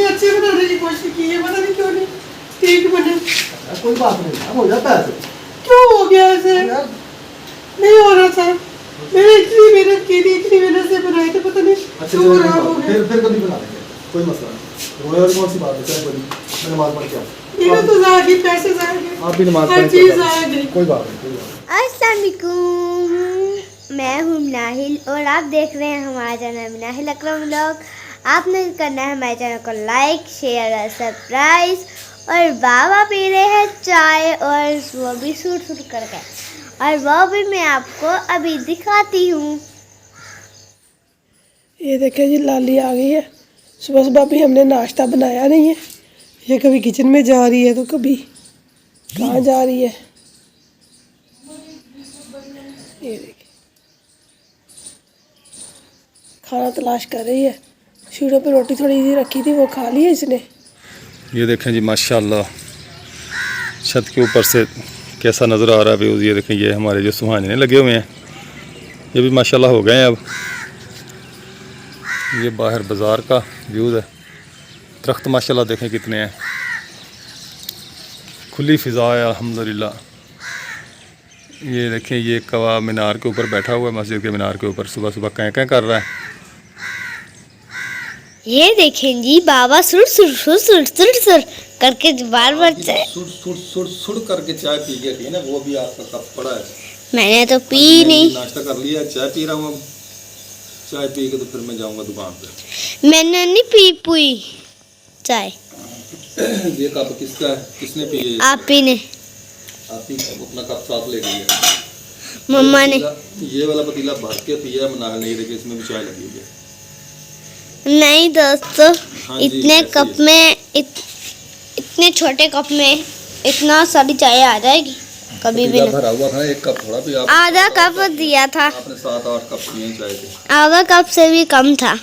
अच्छे बनाने की कोशिश की है, पता नहीं क्यों नहीं ठीक बने। कोई बात नहीं, अब हो जाता है ऐसे। क्यों हो गया ऐसे? नहीं हो रहा था, मैंने इतनी मेहनत की थी, इतनी मेहनत से बनाए थे, पता नहीं क्यों खराब हो गए। फिर कभी बना लेंगे, कोई मसला नहीं। रोने वाली कौन सी बात है? चलो कोई मैं नमाज पढ़ के आता हूं। मेरा तो जाएगी, पैसे जाएंगे, आप भी नमाज हर पढ़ चीज के जाएगी। कोई बात नहीं, कोई बात नहीं। अस्सलाम वालेकुम, मैं हूँ नाहिल और आप देख रहे हैं हमारा चैनल नाहिल अकरम व्लॉग। आपने करना है हमारे चैनल को लाइक, शेयर और सब्सक्राइब। और बाबा पी रहे हैं चाय और वो भी सूट सूट करके, और वो भी मैं आपको अभी दिखाती हूँ। ये देखें जी, लाली आ गई है। सुबह सुबह भी हमने नाश्ता बनाया नहीं है। ये कभी किचन में जा रही है तो कभी कहाँ जा रही है। ये देखिए, खाना तलाश कर रही है। शीरों पे रोटी थोड़ी सी रखी थी, वो खा ली है इसने। ये देखें जी माशाल्लाह, छत के ऊपर से कैसा नज़र आ रहा है व्यूज़। ये देखें, ये हमारे जो सुहाने लगे हुए हैं ये भी माशाल्लाह हो गए हैं अब। ये बाहर बाज़ार का व्यूज़ है। दरख्त माशाल्लाह देखें कितने हैं, खुली फ़िज़ा है अल्हम्दुलिल्लाह। ये देखें, ये कौवा मीनार के ऊपर बैठा हुआ है, मस्जिद के मीनार के ऊपर सुबह सुबह कैं कैं कर रहा है। ये देखें जी, बाबा सुर सुर सुर सुर सुर सुर करके बार बार चाय सुड़ करके चाय पी गया थी ना, वो भी आपका कप पड़ा है। मैंने तो पी नहीं, नाश्ता कर लिया, चाय पी रहा हूँ। अब चाय पी के तो फिर मैं जाऊँगा दुकान पे। मैंने नहीं पी पुई चाय। ये कप किसका है? किसने पी है? आप ही ने। आप ही अपना कप साथ ले गई है। मम्मा ने। ये वाला पतीला भर के पिया है, मना नहीं रही, इसमें भी चाय लगी हुई है। नहीं दोस्तों, हाँ जी, इतने कप में इतने छोटे कप में इतना सारी चाय आ जाएगी कभी भी नहीं। भरा हुआ था, एक कप थोड़ा भी आप आधा कप दिया था, आपने 7-8 कप पिए चाय के। आधा कप से भी कम था।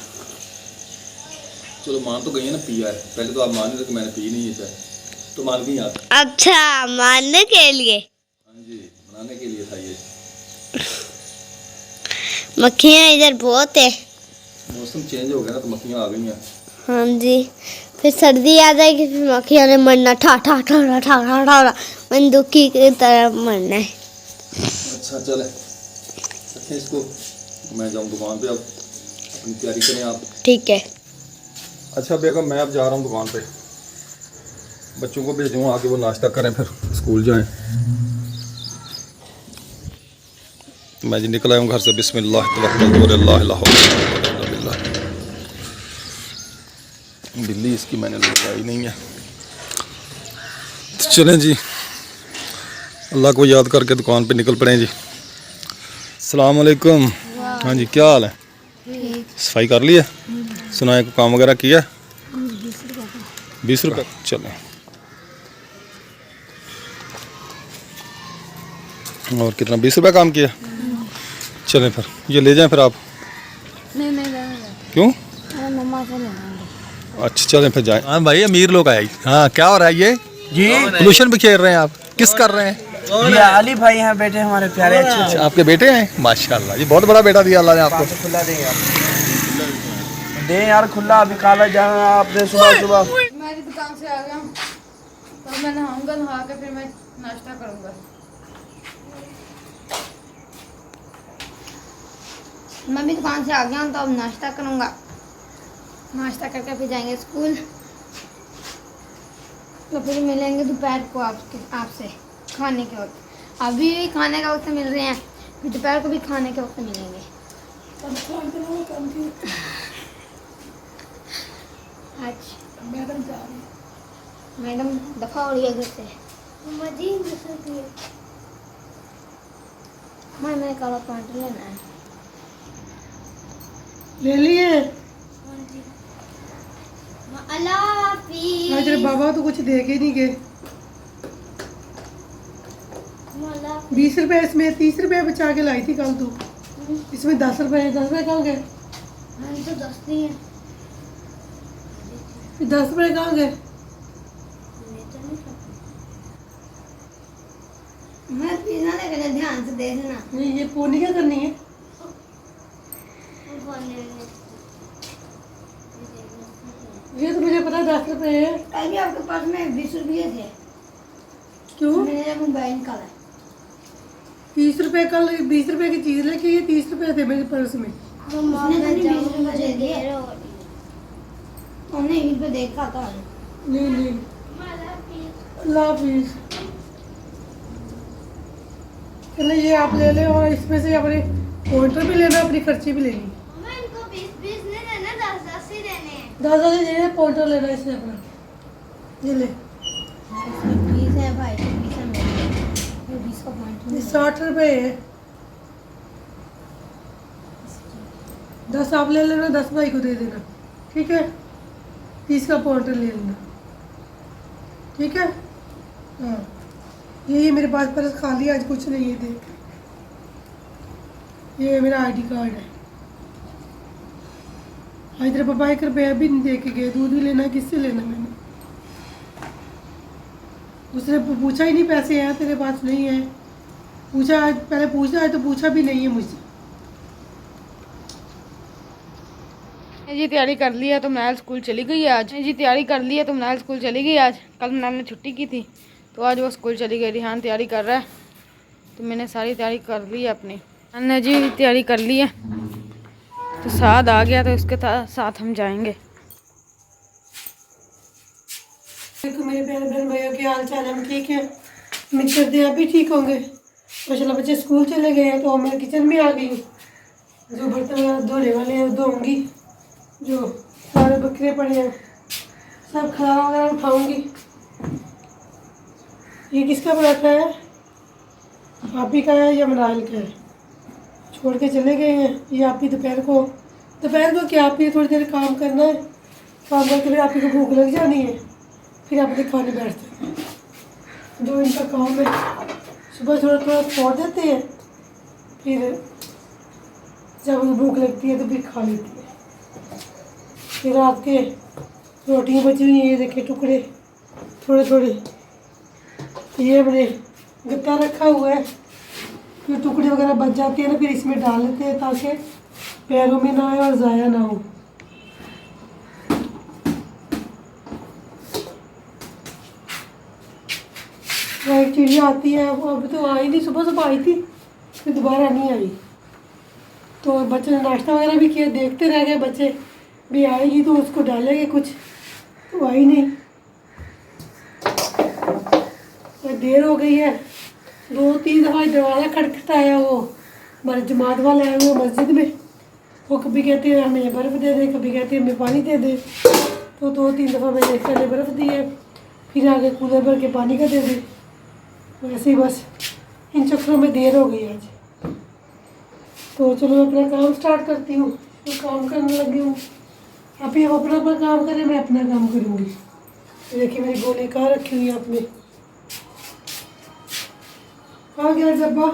चलो मान तो गई है ना, पिया है। पहले तो आप मान रहे थे कि मैंने पी नहीं है चाय, तो मान गई आप। अच्छा, मानने के लिए। हाँ जी, बनाने के लिए था ये। मक्खियाँ इधर बहुत है। मौसम चेंज हो गया ना, तो मक्खियाँ आ गई हैं। हाँ जी, फिर सर्दी आ जाएगी, फिर मक्खियाँ ने मरना, ठा ठा ठा ठा ठा ठा ठा बंदूकी की तरह मरना है। अच्छा चले, रखें इसको, मैं जाऊँ दुकान पे। अब अपनी तैयारी करें आप। ठीक है। अच्छा बेगम, मैं अब जा रहा हूँ दुकान पे। बच्चों को भेजूँ आके वो नाश्ता करें, फिर स्कूल जाएं। मैं जी निकल आया हूँ घर से। बिस्मिल्लाह तवक्कलतु अल्लाह ला हौला वला कुव्वता इल्ला बिल्लाह। बिल्ली इसकी मैंने लगाई नहीं है। तो चलें जी, अल्लाह को याद करके दुकान पे निकल पड़े जी। अस्सलाम वालेकुम। हाँ जी, क्या हाल है? सफाई कर ली है? सुनाए को काम वगैरह किया? 20 रुपये। चलें, और कितना? 20 रुपये काम किया। चलें फिर, ये ले जाएं फिर आप। नहीं क्यों? मम्मा से लेना। अच्छा चलें फिर जाएं। हाँ भाई, अमीर लोग आए। हाँ, क्या हो रहा है ये? जी पोल्यूशन भी खेल रहे हैं आप? किस कर रहे हैं? ये अली भाई यहाँ बैठे हमारे प्यारे अच्छे अच्छा, आपके बेटे हैं? माशाल्लाह, ये बहुत बड़ा बेटा दिया अल्लाह ने आपको। खुला देंगे आप दे यार, खुला अभी काला जाना आपने सुबह सुबह। मैं भी दुकान से आ गया हूँ, तो मैं नहाऊंगा, नहा के फिर मैं नाश्ता करूंगा। मैं भी दुकान से आ गया हूँ, तो अब नाश्ता करूंगा। नाश्ता करके फिर जाएंगे स्कूल, तो फिर मिलेंगे दोपहर को आपसे खाने के वक्त। अभी भी खाने का वक्त मिल रहे हैं, फिर दोपहर को भी खाने के वक्त मिलेंगे। आज मैडम दफा हो रही है घर से। मैंने काला पैंट लेना है। ले लिए? अल्लाह हाफिज। आज तेरे बाबा तो कुछ दे के नहीं गए। 20 रुपए इसमें, 30 रुपए बचा के लाई थी कल तू। इसमें 10 रुपए, 10 रुपए कहाँ गए? तो 10 नहीं है। 10 रुपए कहाँ गए? मैं पीना लेकर ध्यान से देखना। नहीं, ये पोनी क्या करनी है? ये तो मुझे पता 10 रुपए है। अभी आपके पास में 20 रुपये थे, क्यों? मैंने मोबाइल निकाला। 30 रुपए कल 20 रुपए की चीज लेके ये 30 रुपए थे मेरे पर्स में। उसने तो 20 रुपये दे दिए, उन्हें यहीं पे देखा था। नहीं नहीं, अल्लाह हाफिज। चलो ये आप ले ले और इसमें से अपने पॉइंटर भी लेना, अपनी खर्ची भी लेनी। इनको 20-20 नहीं देना, 10-10 ही देने हैं। 10 लेने, पॉइंटर लेना इसने अपना। ये ले, इसमें 20 है भाई, 20 है मेरे, ये 20 का पॉइंट ये 60 रुपए है। 10 आप ले लेना, 10 भाई को दे देना, ठीक है? 30 का पॉइंटर ले लेना, ठीक है? हाँ, ये मेरे पास पर्स खाली, आज कुछ नहीं है। देख, ये मेरा आईडी कार्ड है। आज तेरे पापा 1 रुपया भी नहीं दे के गए। दूध भी लेना है, किससे लेना मैंने? उसने पूछा ही नहीं पैसे हैं तेरे पास, नहीं है। पूछा आज, पहले पूछा है तो पूछा भी नहीं है मुझसे। जी तैयारी कर ली है तो मनाल स्कूल चली गई है आज। जी तैयारी कर ली है तो मनाल स्कूल चली गई आज। कल मनाल ने छुट्टी की थी तो आज वो स्कूल चली गई। रिहान तैयारी कर रहा है तो मैंने सारी तैयारी कर ली है अपनी। ने जी तैयारी कर ली है तो साथ आ गया तो उसके साथ हम जाएंगे। देखो मेरे बहन बहन भाइयों के हाल चाल, हम ठीक है, उम्मीद करते हैं आप भी ठीक होंगे। माशाल्लाह बच्चे स्कूल चले गए हैं तो मैं किचन में आ गई हूँ। जो बर्तन वगैरह धोने वाले हैं धोऊंगी, जो सारे बकरे पड़े हैं सब खराब वगैरह उठाऊंगी। ये किसका पराठा है? आप ही का है या मनाल का है? छोड़ के चले गए हैं। ये आप ही दोपहर को क्या आप ही थोड़ी देर काम करना है, काम करके फिर आप ही को भूख लग जानी है, फिर आप खाने बैठते हैं। जो इनका काम है, सुबह थोड़ा थोड़ा छोड़ देते हैं, फिर जब भूख लगती है तो फिर खा लेती है। फिर रात के रोटियाँ बची हुई हैं, ये देखे टुकड़े थोड़े थोड़े, ये अपने गत्ता रखा हुआ है, फिर टुकड़े वगैरह बच जाते हैं ना, फिर इसमें डाल लेते हैं ताकि पैरों में ना आए और ज़ाया ना हो। एक चिड़िया आती है, वो अभी तो आई नहीं, सुबह आई थी फिर दोबारा नहीं आई। तो बच्चे ने नाश्ता वगैरह भी किया, देखते रह गए बच्चे भी आएगी तो उसको डालेंगे कुछ, तो आई नहीं। तो देर हो गई है, 2-3 दफ़ा दरवाज़ा खटखटाया। वो हमारे जमात वाले आए हुए मस्जिद में, वो कभी कहते हैं हमें बर्फ़ दे दे, कभी कहते हैं हमें पानी दे दे। तो 2-3 दफ़ा मैंने पहले बर्फ़ दी है, फिर आगे कूलर भर के पानी का दे दे। वैसे ही बस इन चक्करों में देर हो गई आज। तो चलो मैं अपना काम स्टार्ट करती हूँ, तो काम करने लगी हूँ। अभी हम अपना काम करें, मैं अपना काम करूँगी। देखिए मेरी गोली कहाँ रखी हुई है अपने। आ गया जब्बा।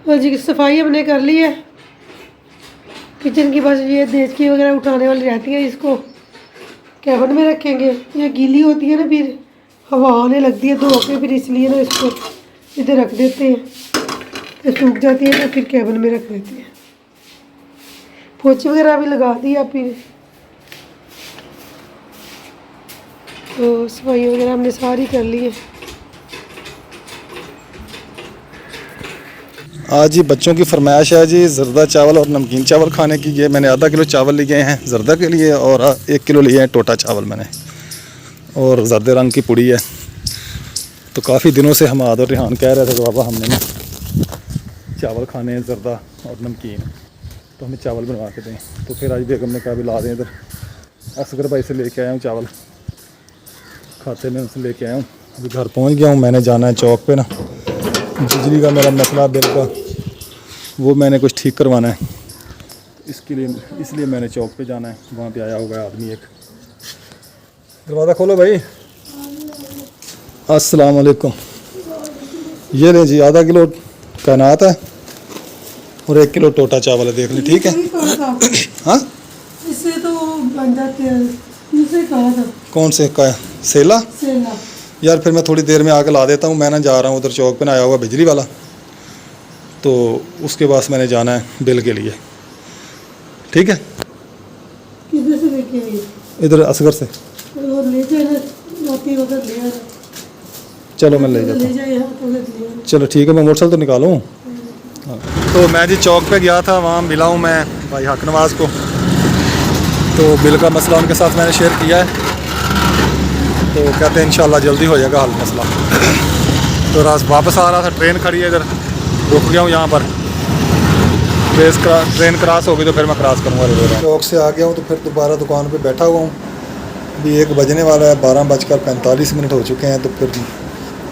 तो जी सफाई हमने कर ली है किचन की। बस ये देचकी वगैरह उठाने वाली रहती है, इसको कैबिन में रखेंगे। ये गीली होती है ना, फिर हवा आने लगती है धो के, फिर इसलिए ना इसको इधर रख देते हैं, तो सूख जाती है तो फिर कैबिन में रख देते हैं। पोछी वगैरह भी लगा दी है फिर। तो सफाई वगैरह हमने सारी कर ली है। आज जी बच्चों की फरमाइश है जी ज़रदा चावल और नमकीन चावल खाने की। ये मैंने आधा किलो चावल लिए हैं ज़रदा के लिए और 1 किलो लिए हैं टोटा चावल मैंने, और ज़रदे रंग की पुड़ी है। तो काफ़ी दिनों से हम आदर रिहान कह रहे थे कि बाबा हमने ना चावल खाने हैं ज़रदा और नमकीन, तो हमें चावल बनवा के दें। तो फिर आज बेगम ने कहा भी ला दें इधर। असगर भाई से लेके आया हूँ चावल, खाते में उनसे लेके आया हूँ। अभी घर पहुँच गया हूँ। मैंने जाना है चौक पे ना, बिजली का मेरा मसला बिल का, वो मैंने कुछ ठीक करवाना है, इसलिए मैंने चौक पे जाना है। वहाँ पे आया होगा आदमी एक। दरवाज़ा खोलो भाई। अस्सलाम वालेकुम। ये ले जी आधा किलो कायनात है और 1 किलो टोटा चावल है, देख लें ठीक है। हाँ इससे तो बन जाते हैं, तुमसे कहा था कौन से का सेला? सेला। यार फिर मैं थोड़ी देर में आके ला देता हूँ। मैं ना जा रहा हूँ उधर चौक पे ना आया हुआ बिजली वाला, तो उसके पास मैंने जाना है बिल के लिए। ठीक है, किधर से लेके आई? इधर असगर से। और ले जाना, मोती उधर ले आना। चलो मैं ले जाता ले हूँ। जाए यहाँ तो उधर ले आना। चलो ठीक है, मैं मोटरसाइकिल तो निकालूँ। हाँ। तो मैं जी चौक पे गया था, वहाँ मिला हूँ मैं भाई हक नवाज़ को। तो बिल का मसला उनके साथ मैंने शेयर किया है, तो कहते हैं इंशाल्लाह जल्दी हो जाएगा हल मसला। तो वापस आ रहा था, ट्रेन खड़ी है इधर, रुक गया हूँ यहाँ पर। ट्रेन क्रॉस होगी तो फिर मैं क्रॉस करूँगा रेलवे। चौक से आ गया हूँ तो फिर दोबारा दुकान पे बैठा हुआ हूँ। अभी 1 बजने वाला है, 12:45 हो चुके हैं। तो फिर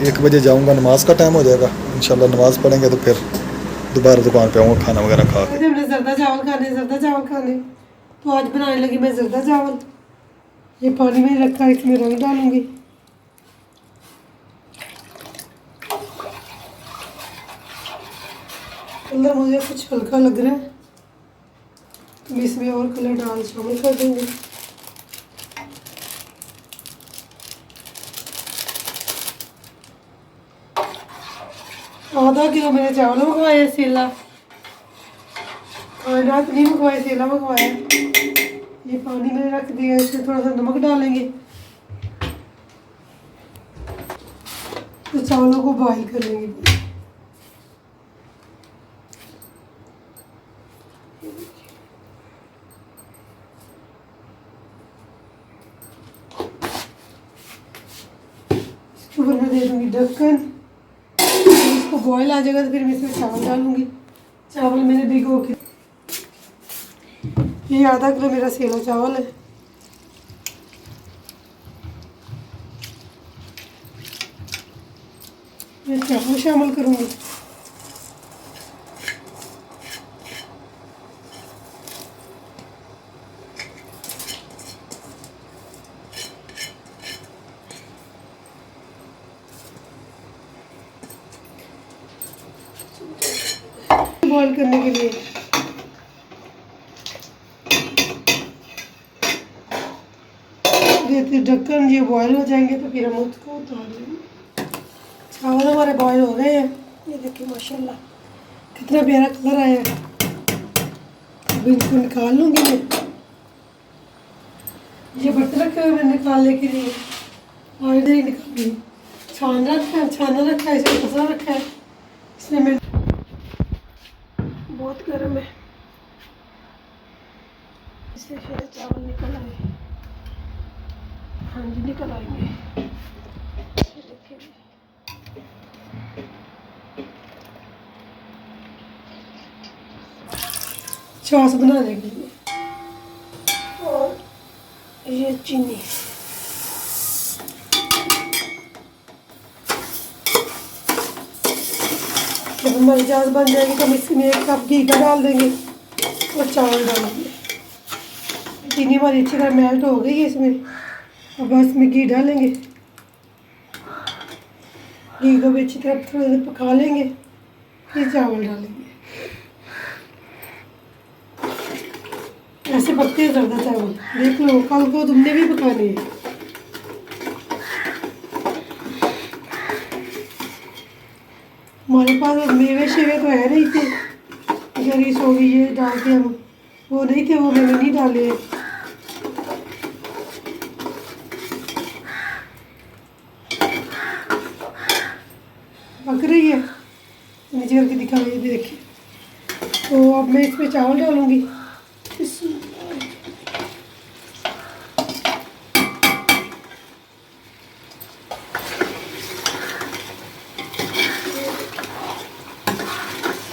1 बजे जाऊँगा, नमाज का टाइम हो जाएगा। इंशाल्लाह नमाज़ पढ़ेंगे तो फिर दोबारा दुकान पे आऊँगा खाना वगैरह खा के। हमने जर्दा चावल खाने, तो आज बनाने लगी मैं जर्दा चावल। ये पानी में रखा है, इसमें रंग डालूंगी। कलर मुझे कुछ हल्का लग रहा है, तो मैं इसमें और कलर डाल शामिल कर दूंगी। आधा किलो मैंने चावल मंगवाए, सेला कायनात नहीं मंगवाए, सेला मंगवाया। ये पानी में रख दिया, इसमें थोड़ा सा नमक डालेंगे, तो चावलों को बॉईल कर लेंगे। इसके ऊपर मैं दे दूंगी ढक्कन। इसको बॉईल आ जाएगा तो फिर मैं इसमें चावल डालूंगी। चावल मैंने भिगो के, ये आधा किलो मेरा सेला चावल है। मैं चावल शामिल करूंगी। बॉईल करने के लिए देते ढक्कन। ये बॉईल हो जाएंगे तो फिर हम उसको उतार लेंगे। चावल हमारे बॉईल हो गए हैं। ये देखिए माशाल्लाह कितना प्यारा कलर आया है। अभी इनको निकाल लूँगी मैं। ये बर्तन रखे हुए मैंने निकालने के लिए, और इधर ही निकालूंगी। छाना रखा है, इसमें मसाला रखा है। इसमें मैं बहुत गर्म है, इससे फिर चावल निकल आए। हाँ जी निकल आएंगे। छाछ बनाने के लिए, और ये चीनी। जब हमारी छाछ बन जाएगी तो हम इसमें 1 कप घी का डाल देंगे और चावल डालेंगे। चीनी हमारी अच्छी तरह मेल्ट हो गई है इसमें। अब बस में घी डालेंगे, घी को भी अच्छी तरह थोड़ा देर पका लेंगे, फिर चावल डालेंगे। ऐसे पकते हैं ज़्यादा चावल, देख लो कल को तुमने भी पकाने हैं। हमारे पास मेवे शेवे तो है नहीं थे, गरीस हो गई ये डालते हम, वो नहीं थे, वो मैंने नहीं डाले हैं। पक रही है, नीचे करके दिखा रही है, देखिए। तो अब मैं इसमें चावल डालूंगी।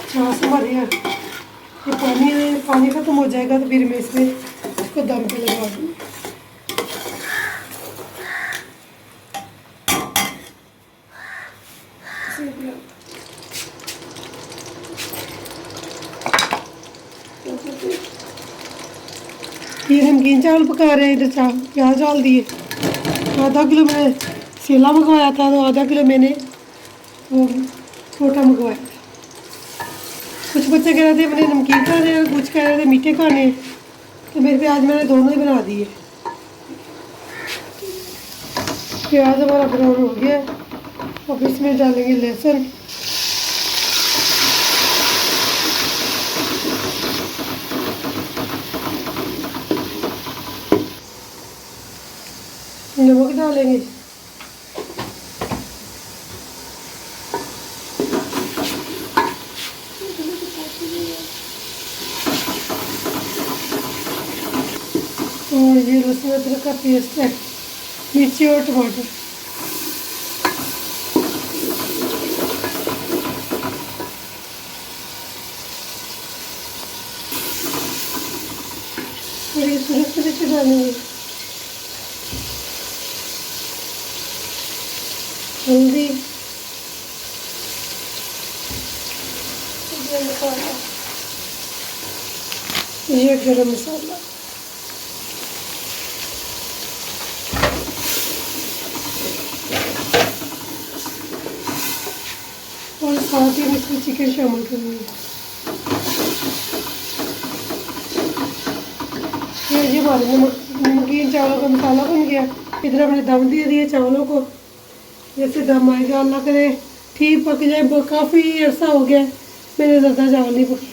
छाछ हमारी है, ये पानी खत्म हो जाएगा तो फिर मैं इसमें इसको दम पे लगा दूँगी। ये नमकीन चावल पका रहे हैं। इधर चावल प्याज डाल दिए। आधा किलो मैंने सेला मंगवाया था, तो आधा किलो मैंने वो छोटा मंगवाया था। कुछ बच्चे कह रहे थे मैंने नमकीन खाने हैं, कुछ कह रहे थे मीठे खाने हैं, तो मेरे प्याज मैंने दोनों ही बना दिए। प्याज हमारा ब्राउन हो गया। अब इसमें डालेंगे लहसुन। नमक डालेंगे। और ये लहसुन अदरक का पेस्ट है, मिर्ची और टमाटर। और ये सूरज से डालेंगे हल्दी, ये मसाला, ये गरम मसाला, और साथ ही इसमें चिकन शामिल करेंगे। ये हमारे नमकीन चावलों का मसाला बन गया। इधर हमने दम दे दिए चावलों को। जैसे दम आएगा अल्लाह करे ठीक पक जाए। काफ़ी अर्सा हो गया मेरे ज़्यादा चावल नहीं पके,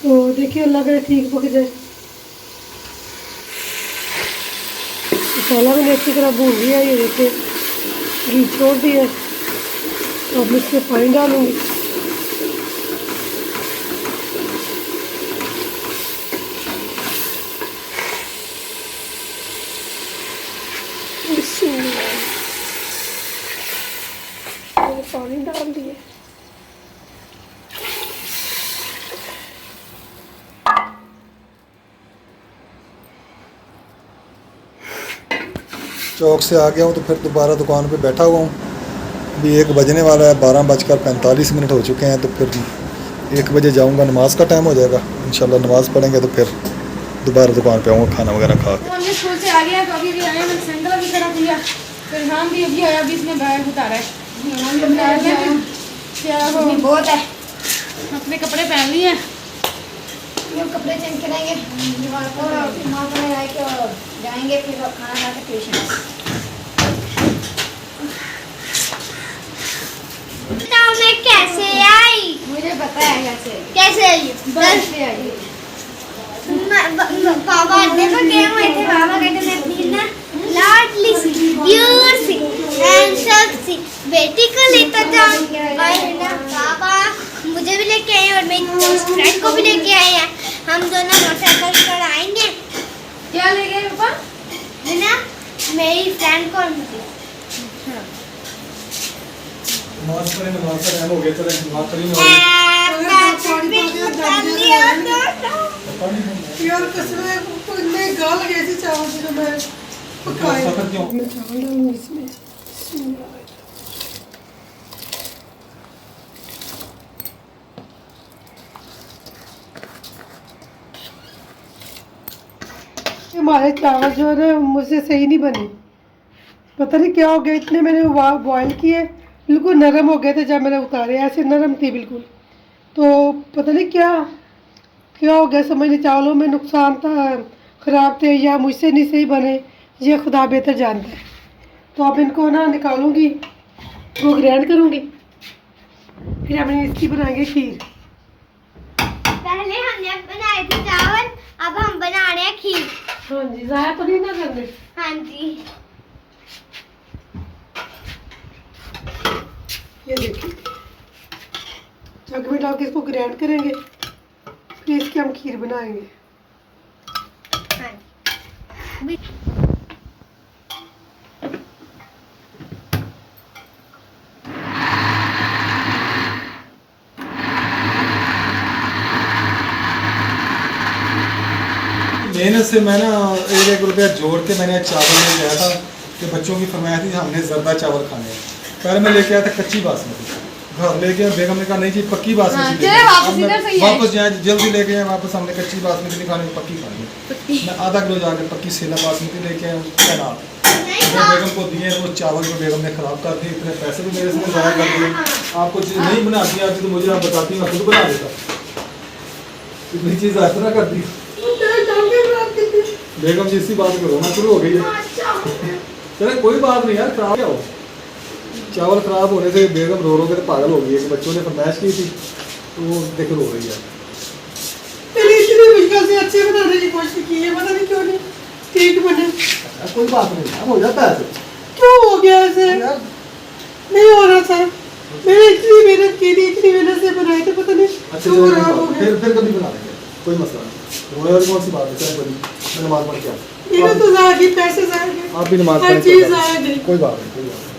तो देखिए अल्लाह करे ठीक पक जाए। मसाला मैंने अच्छी तरह भून लिया। ये देखिए घी छोड़ दिया। अब इसमें पानी डालूंगी। पानी डाल दिए। चौक से आ गया हूँ तो फिर दोबारा दुकान पे बैठा हुआ हूँ। अभी 1 बजने वाला है, 12:45 हो चुके हैं। तो फिर 1 बजे जाऊँगा, नमाज का टाइम हो जाएगा। इंशाल्लाह नमाज़ पढ़ेंगे तो फिर दोबारा दुकान पे आऊँगा खाना वगैरह खा के। हमने स्कूल से आ गया तो अभी आए, मैंने सैंडल भी करा दिया। फिर हम भी अभी आया, अभी इसने बैग उतारा है। बहुत है। अपने कपड़े पहन लिए हैं। ये कपड़े चेंज कराएंगे और फिर माँ को ले के और जाएंगे, फिर खाना खा के ट्यूशन। बताओ मैं कैसे आई? मुझे पता है कैसे आई? बस से आई। पापा देखो गए हुए थे। पापा कहते मैं अपनी ना लाडली सी प्योर सी हैंडसम सी बेटी को लेकर जाऊं। और ना पापा मुझे भी लेके आए और मेरी फ्रेंड को भी लेके आए हैं। हम दोनों मोटरसाइकिल पर आएंगे। क्या ले गए पापा? है ना मेरी फ्रेंड को और मुझे। नमाज पढ़े, नमाज का टाइम हो गया। चले नमाज पढ़ी यार कसम में गाल गई थी चावल से। मैं चावल डालूंगी इसमें। हमारे चावल जो है ना मुझसे सही नहीं बने। पता नहीं क्या हो गया। इतने मैंने बॉयल किए, बिल्कुल नरम हो गए थे। जब मैंने उतारे ऐसे नरम थी बिल्कुल। तो पता नहीं क्या हो गया, समझ नहीं। चावलों में नुकसान था, ख़राब थे या मुझसे नहीं सही बने, ये खुदा बेहतर जानता है। तो अब इनको ना निकालूंगी, वो ग्राइंड करूँगी, फिर हम इसकी बनाएंगे खीर। पहले हमने बनाए थे चावल, अब हम बना रहे हैं खीर। हाँ जी, ज़ाया तो नहीं ना करने। हाँ जी। ये देखिए जग में डाल के इसको ग्राइंड करेंगे, फिर इसकी हम खीर बनाएंगे। हाँ जी। मेहनत से मैं ना 1 रुपया जोड़ के मैंने चावल ले गया था कि बच्चों की फरमाइश थी हमने ज़रदा चावल खाने हैं। पहले मैं लेके आया था कच्ची बासमती, घर लेके आया। बेगम ने कहा नहीं जी पक्की बासमती वापस जाए जल्दी लेके आए वापस। हमने कच्ची बासमती नहीं खानी, पक्की खानी है। मैं आधा किलो जाके पक्की सेला बासमती लेके आया। बेगम को दिए वो चावल को बेगम ने ख़राब कर दिए। इतने पैसे भी मेरे से ज़ाया कर दिए। आपको चीज़ नहीं बनाती आती तो मुझे आप बताती, मैं खुद बना देता। इतनी चीज़ ऐसा कर दी। बेगम जी इसी बात पे रोना शुरू हो गई है। चले कोई बात नहीं यार, खराब क्या हो, चावल खराब होने से बेगम रो रो के तो पागल हो गई है कि बच्चों ने फरमाइश की थी तो वो देख रो रही है। मैंने इतनी मुश्किल से अच्छे बनाने की कोशिश की है, पता नहीं क्यों नहीं ठीक बने। कोई बात नहीं यार, हो जाता है ऐसे। क्यों हो गया ऐसे? यार नहीं हो रहा था, मैंने इतनी मेहनत की थी, इतनी मेहनत से बनाए थे, पता नहीं अच्छा क्यों खराब हो गए। फिर कभी बना लेंगे, कोई मसला नहीं। रोने वाली कौन सी बात है, चल बड़ी मैं नमाज पढ़ के आता हूँ। मेहनत तो ज़ाया गई, पैसे ज़ाया गए, आप भी नमाज हर पढ़ चीज़ के ज़ाया गई। कोई बात नहीं, कोई बात नहीं।